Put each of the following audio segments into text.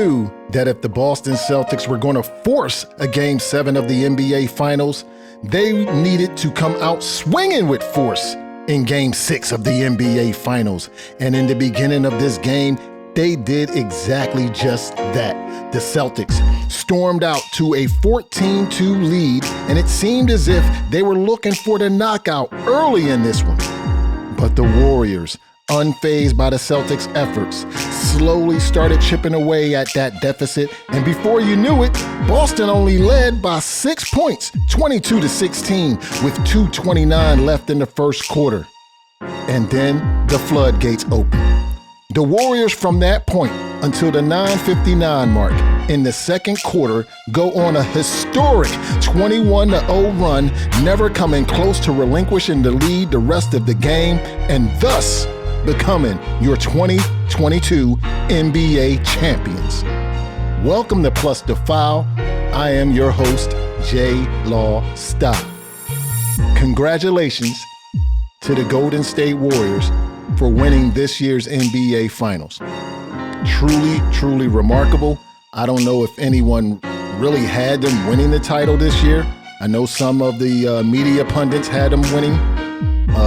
knew that if the Boston Celtics were going to force a Game 7 of the NBA Finals, they needed to come out swinging with force in Game 6 of the NBA Finals. And in the beginning of this game, they did exactly just that. The Celtics stormed out to a 14-2 lead, and it seemed as if they were looking for the knockout early in this one. But the Warriors, unfazed by the Celtics' efforts, slowly started chipping away at that deficit, and before you knew it, Boston only led by 6 points, 22-16, with 2:29 left in the first quarter. And then the floodgates opened. The Warriors from that point until the 9:59 mark in the second quarter go on a historic 21-0 run, never coming close to relinquishing the lead the rest of the game, and thus becoming your 2022 NBA champions. Welcome to Plus the Foul. I am your host, J. Law Stott. Congratulations to the Golden State Warriors for winning this year's NBA Finals. Truly, truly remarkable. I don't know if anyone really had them winning the title this year. I know some of the media pundits had them winning,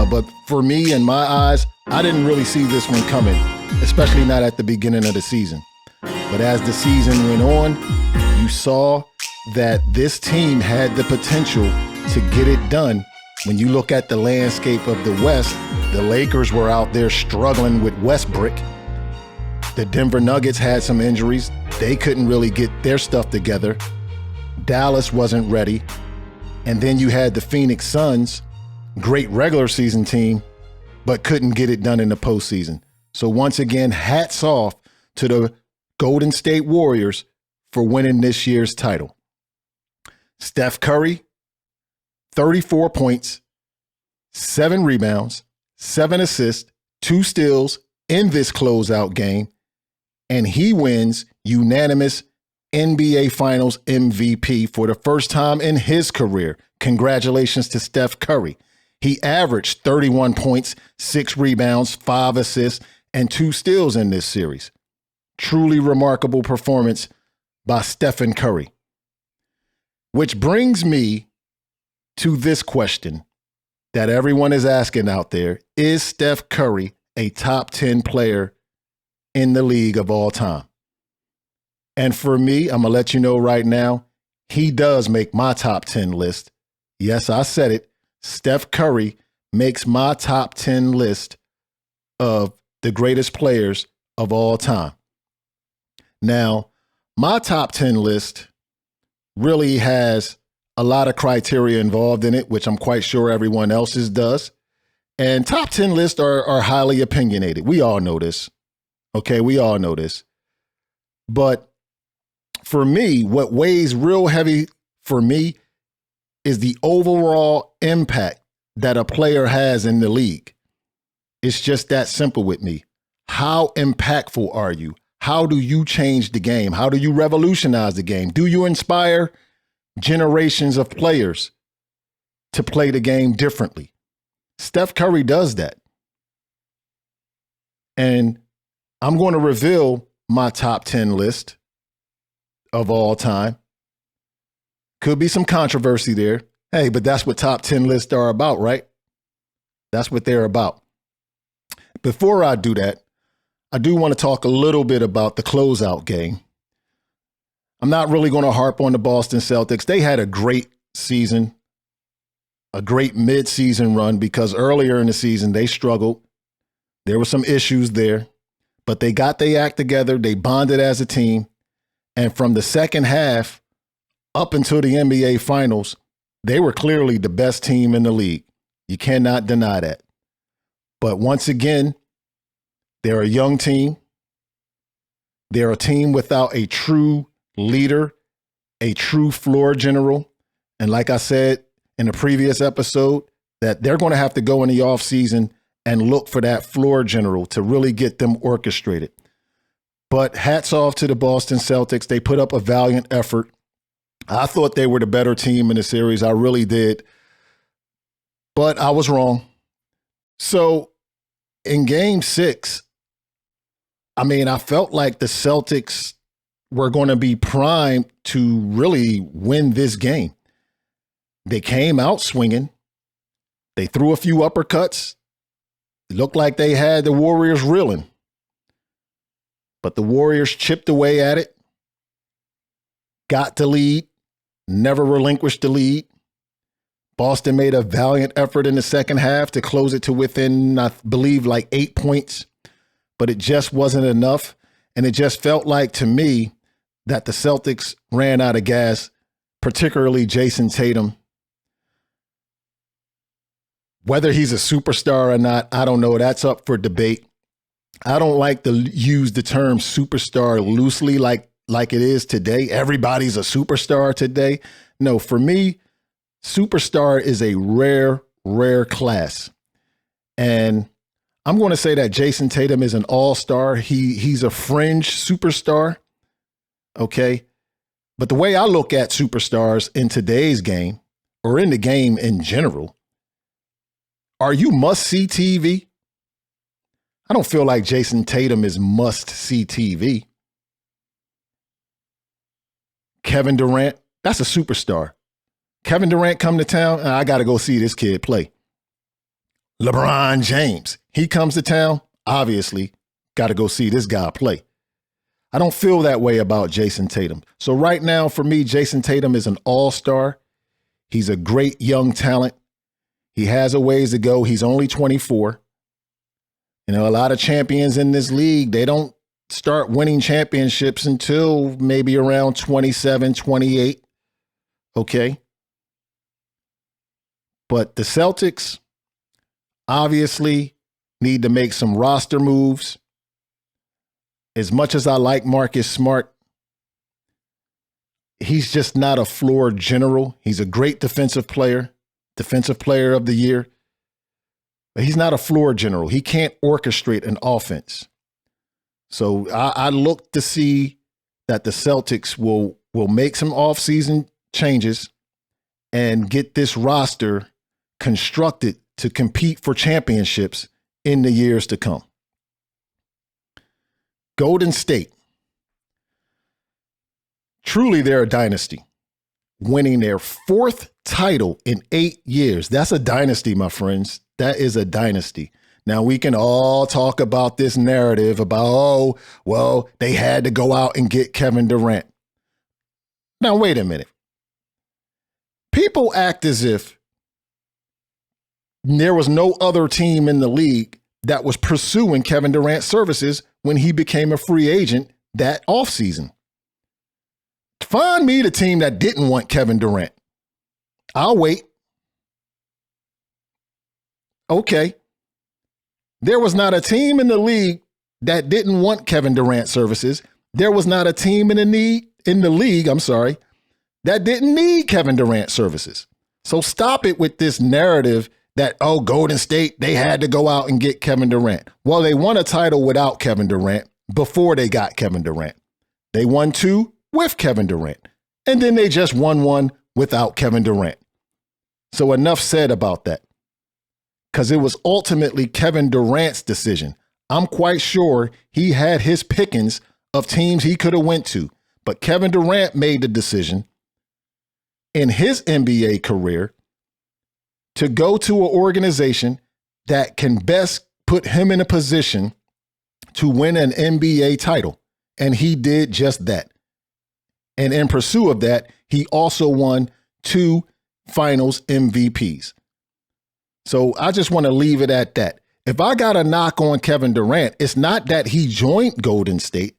but for me, in my eyes, I didn't really see this one coming, especially not at the beginning of the season. But as the season went on, you saw that this team had the potential to get it done. When you look at the landscape of the West, the Lakers were out there struggling with Westbrook. The Denver Nuggets had some injuries. They couldn't really get their stuff together. Dallas wasn't ready. And then you had the Phoenix Suns, great regular season team, but couldn't get it done in the postseason. So once again, hats off to the Golden State Warriors for winning this year's title. Steph Curry, 34 points, 7 rebounds, 7 assists, 2 steals in this closeout game, and he wins unanimous NBA Finals MVP for the first time in his career. Congratulations to Steph Curry. He averaged 31 points, 6 rebounds, 5 assists, and 2 steals in this series. Truly remarkable performance by Stephen Curry. Which brings me to this question that everyone is asking out there. Is Steph Curry a top 10 player in the league of all time? And for me, I'm going to let you know right now, he does make my top 10 list. Yes, I said it. Steph Curry makes my top 10 list of the greatest players of all time. Now, my top 10 list really has a lot of criteria involved in it, which I'm quite sure everyone else's does. And top 10 lists are highly opinionated. We all know this. Okay, we all know this. But for me, what weighs real heavy for me is the overall impact that a player has in the league. It's just that simple with me. How impactful are you? How do you change the game? How do you revolutionize the game? Do you inspire generations of players to play the game differently? Steph Curry does that. And I'm going to reveal my top 10 list of all time. Could be some controversy there. Hey, but that's what top 10 lists are about, right? That's what they're about. Before I do that, I do want to talk a little bit about the closeout game. I'm not really going to harp on the Boston Celtics. They had a great season, a great mid-season run, because earlier in the season they struggled. There were some issues there, but they got their act together. They bonded as a team. And from the second half up until the NBA Finals, they were clearly the best team in the league. You cannot deny that. But once again, they're a young team. They're a team without a true leader, a true floor general. And like I said in the previous episode, that they're going to have to go in the offseason and look for that floor general to really get them orchestrated. But hats off to the Boston Celtics. They put up a valiant effort. I thought they were the better team in the series. I really did. But I was wrong. So in Game 6, I mean, I felt like the Celtics were going to be primed to really win this game. They came out swinging. They threw a few uppercuts. It looked like they had the Warriors reeling. But the Warriors chipped away at it, got the lead, never relinquished the lead. Boston made a valiant effort in the second half to close it to within, I believe, like 8 points, but it just wasn't enough. And it just felt like, to me, that the Celtics ran out of gas, particularly Jason Tatum. Whether he's a superstar or not, I don't know. That's up for debate. I don't like to use the term superstar loosely like it is today. Everybody's a superstar today. No, for me, superstar is a rare class. And I'm going to say that Jason Tatum is an all-star. He's a fringe superstar. Okay. But the way I look at superstars in today's game, or in the game in general, are you must-see TV? I don't feel like Jason Tatum is must-see TV. Kevin Durant, that's a superstar. Kevin Durant come to town, I got to go see this kid play. LeBron James, he comes to town, obviously, got to go see this guy play. I don't feel that way about Jason Tatum. So right now, for me, Jason Tatum is an all-star. He's a great young talent. He has a ways to go. He's only 24. You know, a lot of champions in this league, they don't start winning championships until maybe around 27, 28. Okay. But the Celtics obviously need to make some roster moves. As much as I like Marcus Smart, he's just not a floor general. He's a great defensive player of the year. But he's not a floor general. He can't orchestrate an offense. So I look to see that the Celtics will make some offseason changes and get this roster constructed to compete for championships in the years to come. Golden State. Truly, they're a dynasty, winning their 4th title in 8 years. That's a dynasty, my friends. That is a dynasty. Now, we can all talk about this narrative about, oh, well, they had to go out and get Kevin Durant. Now, wait a minute. People act as if there was no other team in the league that was pursuing Kevin Durant's services when he became a free agent that offseason. Find me the team that didn't want Kevin Durant. I'll wait. Okay. There was not a team in the league that didn't want Kevin Durant's services. There was not a team in the league, that didn't need Kevin Durant's services. So stop it with this narrative that, oh, Golden State, they had to go out and get Kevin Durant. Well, they won a title without Kevin Durant before they got Kevin Durant. They won 2 with Kevin Durant. And then they just won 1 without Kevin Durant. So enough said about that. Because it was ultimately Kevin Durant's decision. I'm quite sure he had his pickings of teams he could have went to. But Kevin Durant made the decision in his NBA career to go to an organization that can best put him in a position to win an NBA title. And he did just that. And in pursuit of that, he also won 2 finals MVPs. So I just want to leave it at that. If I got a knock on Kevin Durant, it's not that he joined Golden State.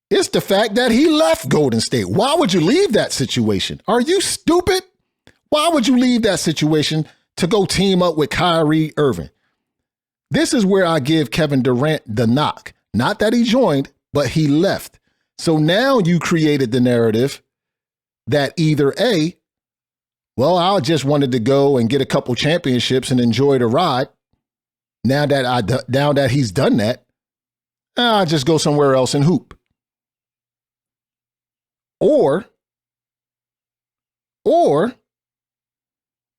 It's the fact that he left Golden State. Why would you leave that situation? Are you stupid? Why would you leave that situation to go team up with Kyrie Irving? This is where I give Kevin Durant the knock. Not that he joined, but he left. So now you created the narrative that either A, well, I just wanted to go and get a couple championships and enjoy the ride. Now that he's done that, I'll just go somewhere else and hoop. Or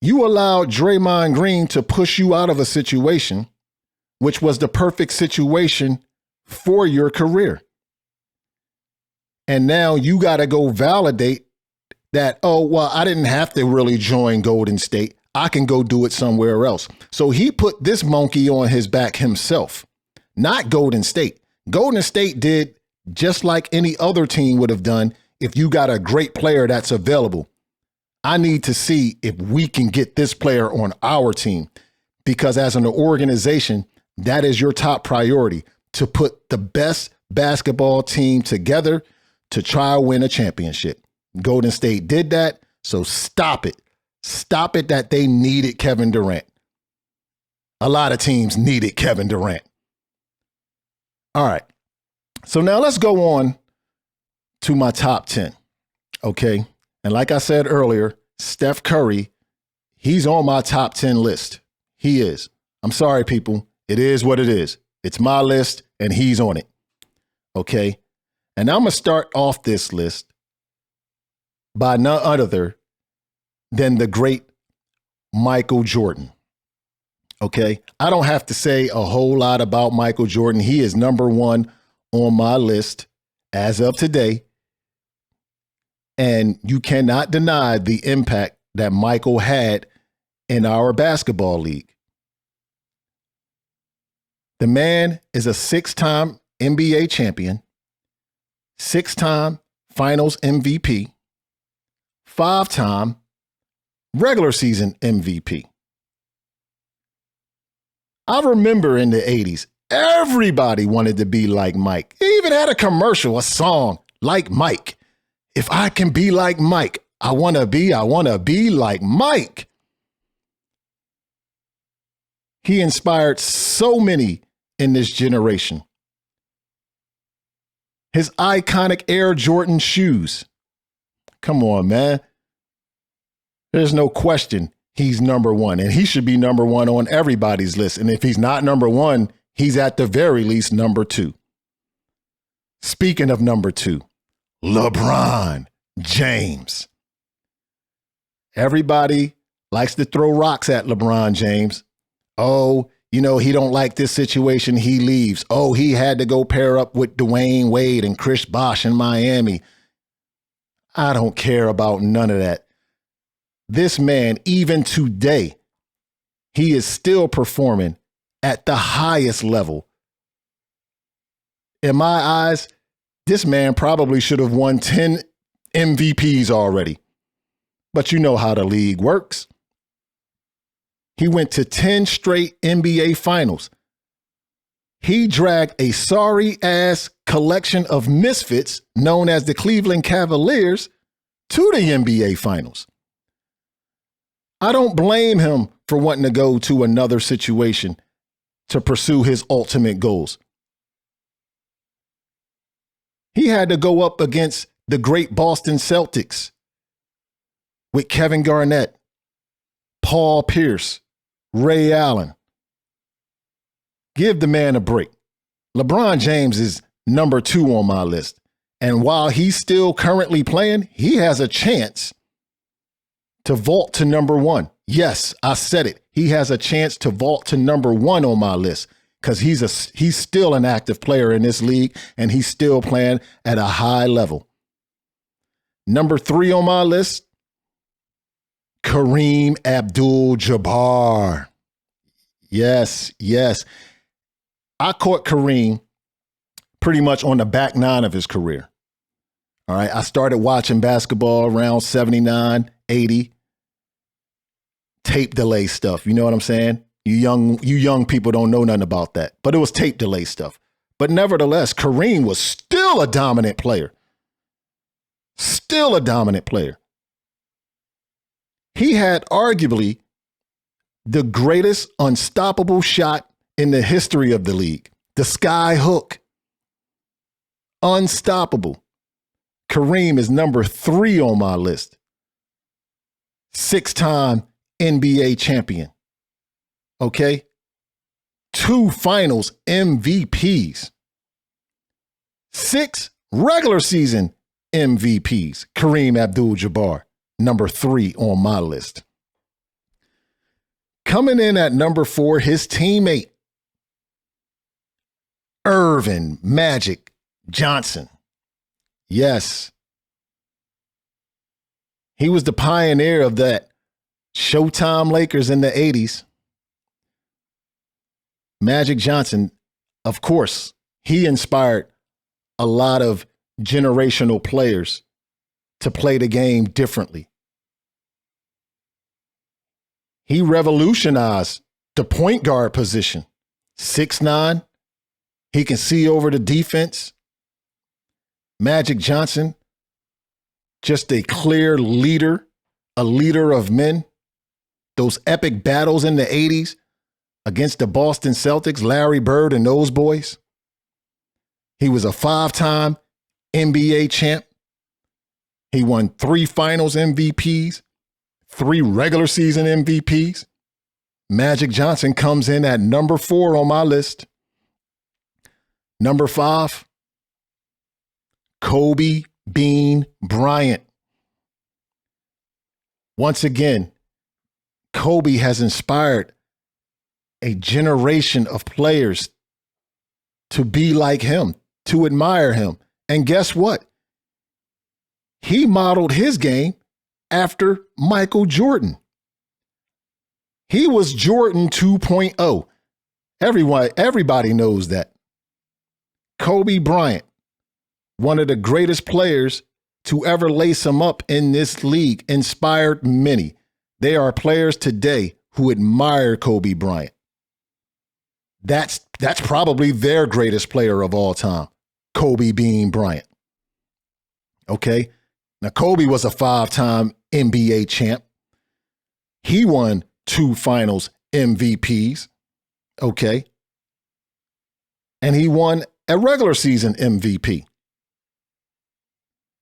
you allowed Draymond Green to push you out of a situation which was the perfect situation for your career. And now you got to go validate that, oh, well, I didn't have to really join Golden State. I can go do it somewhere else. So he put this monkey on his back himself, not Golden State. Golden State did just like any other team would have done. If you got a great player that's available, I need to see if we can get this player on our team, because as an organization, that is your top priority, to put the best basketball team together to try to win a championship. Golden State did that. So stop it. Stop it that they needed Kevin Durant. A lot of teams needed Kevin Durant. All right. So now let's go on to my top 10. Okay. And like I said earlier, Steph Curry, he's on my top 10 list. He is. I'm sorry, people. It is what it is. It's my list and he's on it. Okay. And I'm going to start off this list by none other than the great Michael Jordan. Okay. I don't have to say a whole lot about Michael Jordan. He is number one on my list as of today. And you cannot deny the impact that Michael had in our basketball league. The man is a 6-time NBA champion, 6-time Finals MVP, 5-time regular season MVP. I remember in the 80s, everybody wanted to be like Mike. He even had a commercial, a song, Like Mike. If I can be like Mike, I want to be like Mike. He inspired so many in this generation. His iconic Air Jordan shoes. Come on, man. There's no question he's number one, and he should be number one on everybody's list. And if he's not number one, he's at the very least number two. Speaking of number two, LeBron James. Everybody likes to throw rocks at LeBron James. Oh, you know, he don't like this situation. He leaves. Oh, he had to go pair up with Dwayne Wade and Chris Bosh in Miami. I don't care about none of that. This man, even today, he is still performing at the highest level. In my eyes, this man probably should have won 10 MVPs already. But you know how the league works. He went to 10 straight NBA finals. He dragged a sorry-ass collection of misfits known as the Cleveland Cavaliers to the NBA finals. I don't blame him for wanting to go to another situation to pursue his ultimate goals. He had to go up against the great Boston Celtics with Kevin Garnett, Paul Pierce, Ray Allen. Give the man a break. LeBron James is number two on my list. And while he's still currently playing, he has a chance to vault to number one. Yes, I said it. He has a chance to vault to number one on my list because he's still an active player in this league and he's still playing at a high level. Number three on my list, Kareem AbdulJabbar. Yes. I caught Kareem pretty much on the back nine of his career. All right. I started watching basketball around 79, 80. Tape delay stuff. You know what I'm saying? You young people don't know nothing about that. But it was tape delay stuff. But nevertheless, Kareem was still a dominant player. Still a dominant player. He had arguably the greatest unstoppable shot in the history of the league. The sky hook. Unstoppable. Kareem is number three on my list. 6-time NBA champion. Okay? 2 finals MVPs. 6 regular season MVPs. Kareem Abdul-Jabbar, number 3 on my list. Coming in at number 4, his teammate, Irvin Magic Johnson. Yes. He was the pioneer of that Showtime Lakers in the 80s. Magic Johnson, of course, he inspired a lot of generational players to play the game differently. He revolutionized the point guard position. 6'9", he can see over the defense. Magic Johnson, just a clear leader, a leader of men. Those epic battles in the 80s against the Boston Celtics, Larry Bird and those boys. He was a 5-time NBA champ. He won 3 finals MVPs, 3 regular season MVPs. Magic Johnson comes in at number 4 on my list. Number 5, Kobe Bean Bryant. Once again, Kobe has inspired a generation of players to be like him, to admire him. And guess what? He modeled his game after Michael Jordan. He was Jordan 2.0. Everybody knows that. Kobe Bryant, one of the greatest players to ever lace him up in this league, inspired many. There are players today who admire Kobe Bryant. That's probably their greatest player of all time, Kobe Bean Bryant. Okay? Now, Kobe was a 5-time NBA champ. He won 2 finals MVPs. Okay? And he won a regular season MVP.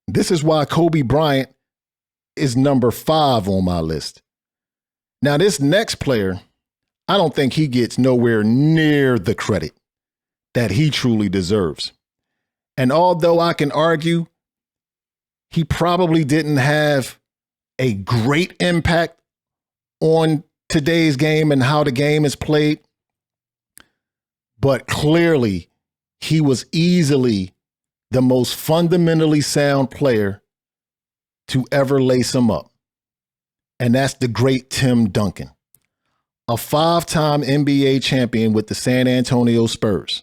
This is why Kobe Bryant is number 5 on my list. Now, this next player, I don't think he gets nowhere near the credit that he truly deserves. And although I can argue he probably didn't have a great impact on today's game and how the game is played, but clearly he was easily the most fundamentally sound player to ever lace him up. And that's the great Tim Duncan, a 5-time NBA champion with the San Antonio Spurs.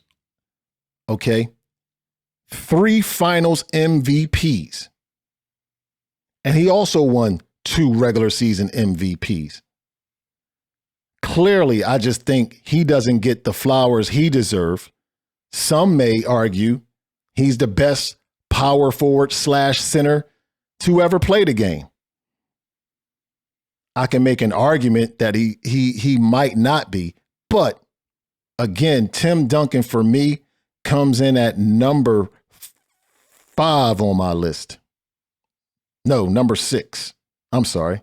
Okay? 3 finals MVPs. And he also won 2 regular season MVPs. Clearly, I just think he doesn't get the flowers he deserves. Some may argue he's the best power forward / center to ever play the game. I can make an argument that he might not be. But again, Tim Duncan for me comes in at number 5 on my list. No, number 6. I'm sorry.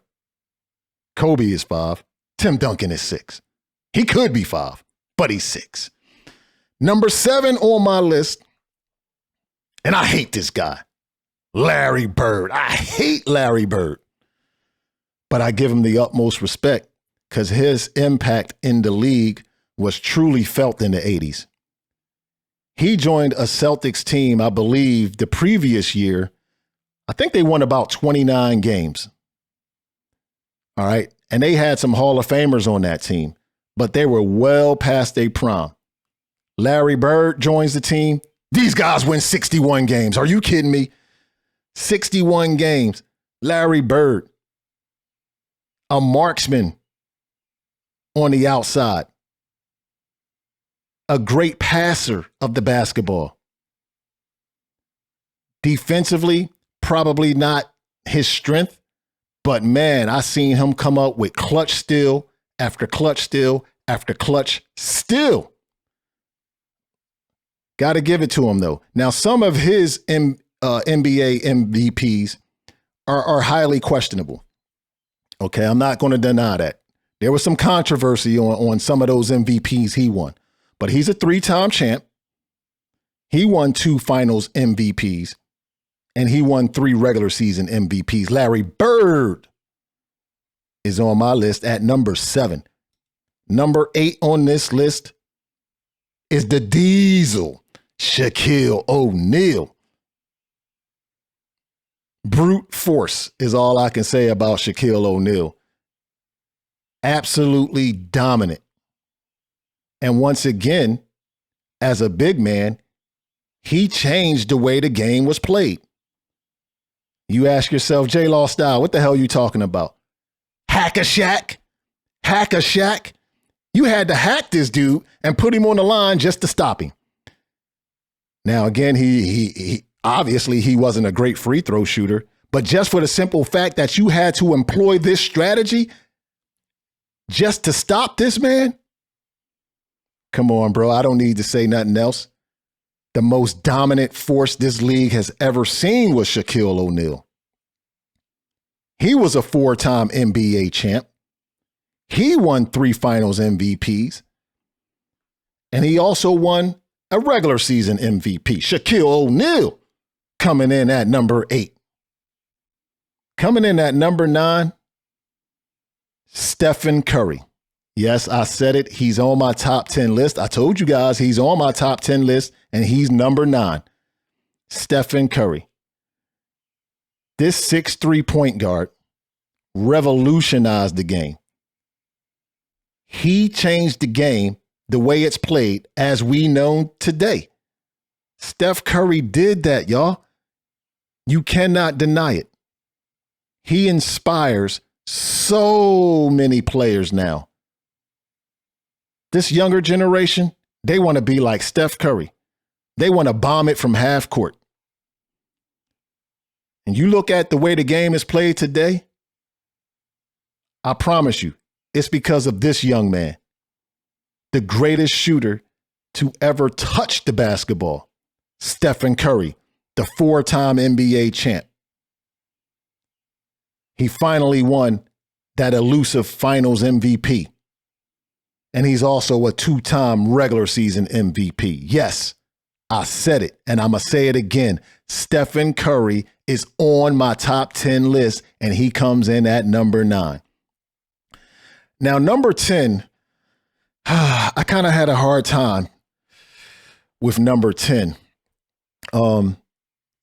Kobe is 5. Tim Duncan is 6. He could be 5, but he's 6. Number 7 on my list, and I hate this guy, Larry Bird. I hate Larry Bird. But I give him the utmost respect because his impact in the league was truly felt in the 80s. He joined a Celtics team, I believe, the previous year. I think they won about 29 games. All right. And they had some Hall of Famers on that team, but they were well past their prime. Larry Bird joins the team. These guys win 61 games. Are you kidding me? 61 games. Larry Bird, a marksman on the outside, a great passer of the basketball. Defensively, probably not his strength, but man, I seen him come up with clutch steal after clutch steal after clutch steal. Got to give it to him, though. Now, some of his NBA MVPs are highly questionable. Okay, I'm not going to deny that. There was some controversy on some of those MVPs he won. But he's a 3-time champ. He won 2 finals MVPs. And he won 3 regular season MVPs. Larry Bird is on my list at number 7. Number 8 on this list is the Diesel, Shaquille O'Neal. brute force is all I can say about Shaquille O'Neal. Absolutely dominant. And once again, as a big man, he changed the way the game was played. You ask yourself, J-Law style, what the hell are you talking about? Hack a Shaq? Hack a Shaq? You had to hack this dude and put him on the line just to stop him. Now, again, he obviously he wasn't a great free throw shooter, but just for the simple fact that you had to employ this strategy just to stop this man? Come on, bro. I don't need to say nothing else. The most dominant force this league has ever seen was Shaquille O'Neal. He was a 4-time NBA champ. He won 3 finals MVPs. And he also won a regular season MVP. Shaquille O'Neal coming in at number 8. Coming in at number 9, Stephen Curry. Yes, I said it. He's on my top 10 list. I told you guys he's on my top 10 list, and he's number 9. Stephen Curry. This 6'3" point guard revolutionized the game. He changed the game the way it's played as we know today. Steph Curry did that, y'all. You cannot deny it. He inspires so many players now. This younger generation, they want to be like Steph Curry. They want to bomb it from half court. And you look at the way the game is played today, I promise you, it's because of this young man, the greatest shooter to ever touch the basketball, Stephen Curry, the 4-time NBA champ. He finally won that elusive finals MVP. And he's also a 2-time regular season MVP. Yes, I said it, and I'm going to say it again. Stephen Curry is on my top 10 list, and he comes in at number 9. Now, number 10, I kind of had a hard time with number 10.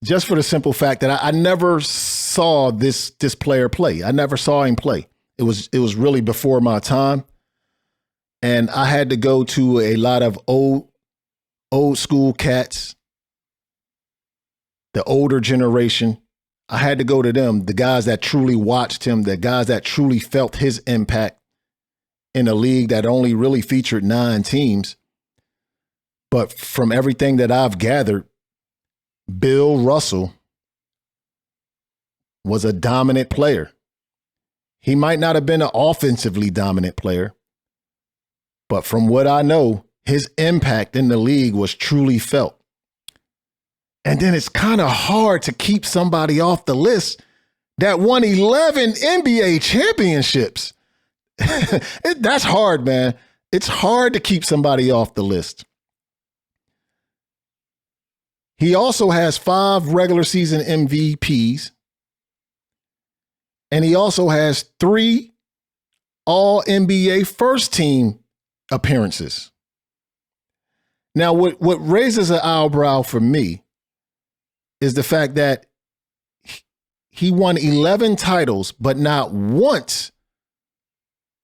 Just for the simple fact that I never saw this player play. I never saw him play. It was really before my time. And I had to go to a lot of old school cats, the older generation. I had to go to them, the guys that truly watched him, the guys that truly felt his impact in a league that only really featured 9 teams. But from everything that I've gathered, Bill Russell was a dominant player. He might not have been an offensively dominant player, but from what I know, his impact in the league was truly felt. And then it's kind of hard to keep somebody off the list that won 11 NBA championships. That's hard, man. It's hard to keep somebody off the list. He also has 5 regular season MVPs. And he also has 3 All-NBA first team appearances. Now, what raises an eyebrow for me is the fact that he won 11 titles, but not once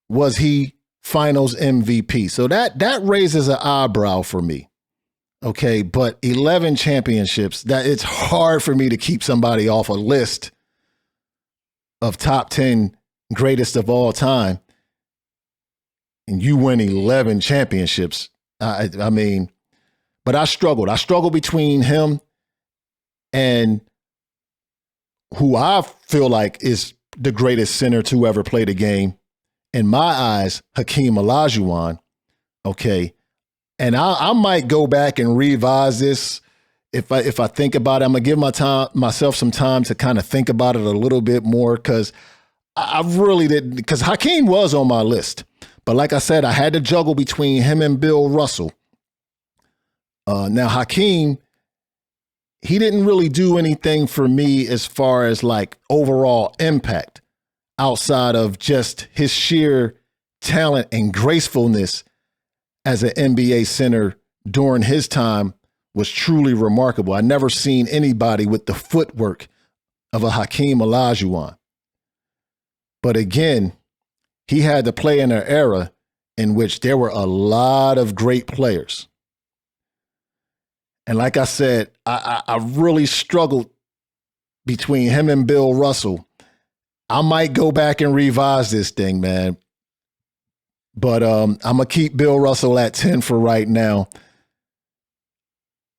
was he finals MVP. So that raises an eyebrow for me. Okay, but 11 championships, that it's hard for me to keep somebody off a list of top 10 greatest of all time. And you win 11 championships. I mean, but I struggled. I struggled between him and who I feel like is the greatest center to ever play the game. In my eyes, Hakeem Olajuwon. Okay. And I might go back and revise this if I think about it. I'm gonna give myself some time to kind of think about it a little bit more, because I really didn't, because Hakeem was on my list. But like I said, I had to juggle between him and Bill Russell. Now, Hakeem, he didn't really do anything for me as far as like overall impact outside of just his sheer talent and gracefulness as an NBA center during his time was truly remarkable. I never seen anybody with the footwork of a Hakeem Olajuwon. But again, he had to play in an era in which there were a lot of great players. And like I said, I really struggled between him and Bill Russell. I might go back and revise this thing, man. But I'm going to keep Bill Russell at 10 for right now.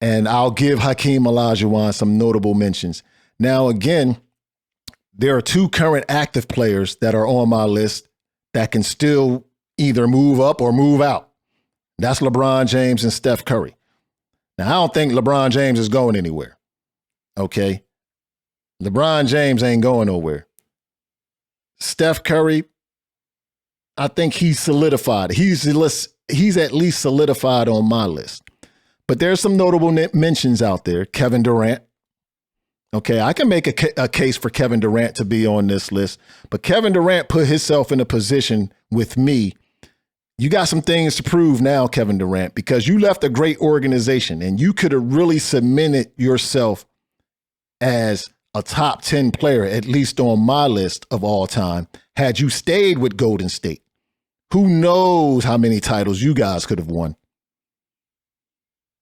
And I'll give Hakeem Olajuwon some notable mentions. Now, again, there are two current active players that are on my list that can still either move up or move out. That's LeBron James and Steph Curry. Now, I don't think LeBron James is going anywhere. Okay? LeBron James ain't going nowhere. Steph Curry, I think he's solidified. He's at least solidified on my list. But there's some notable mentions out there. Kevin Durant. Okay, I can make a case for Kevin Durant to be on this list. But Kevin Durant put himself in a position with me. You got some things to prove now, Kevin Durant, because you left a great organization and you could have really cemented yourself as a top 10 player, at least on my list of all time, had you stayed with Golden State. Who knows how many titles you guys could have won.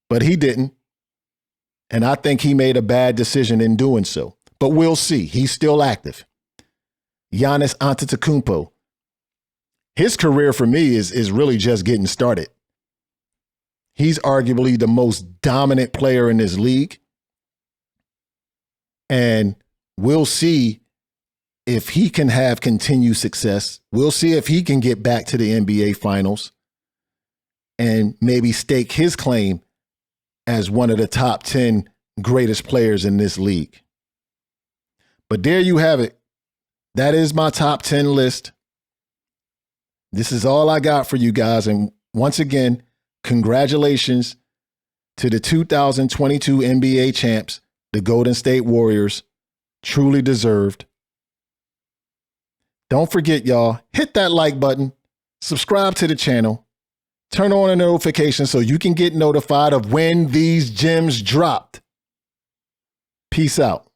But he didn't. And I think he made a bad decision in doing so. But we'll see. He's still active. Giannis Antetokounmpo. His career for me is really just getting started. He's arguably the most dominant player in this league. And we'll see if he can have continued success. We'll see if he can get back to the NBA Finals and maybe stake his claim as one of the top 10 greatest players in this league. But there you have it. That is my top 10 list. This is all I got for you guys. And once again, congratulations to the 2022 NBA champs, the Golden State Warriors. Truly deserved. Don't forget, y'all, hit that like button, subscribe to the channel, turn on a notification so you can get notified of when these gems dropped. Peace out.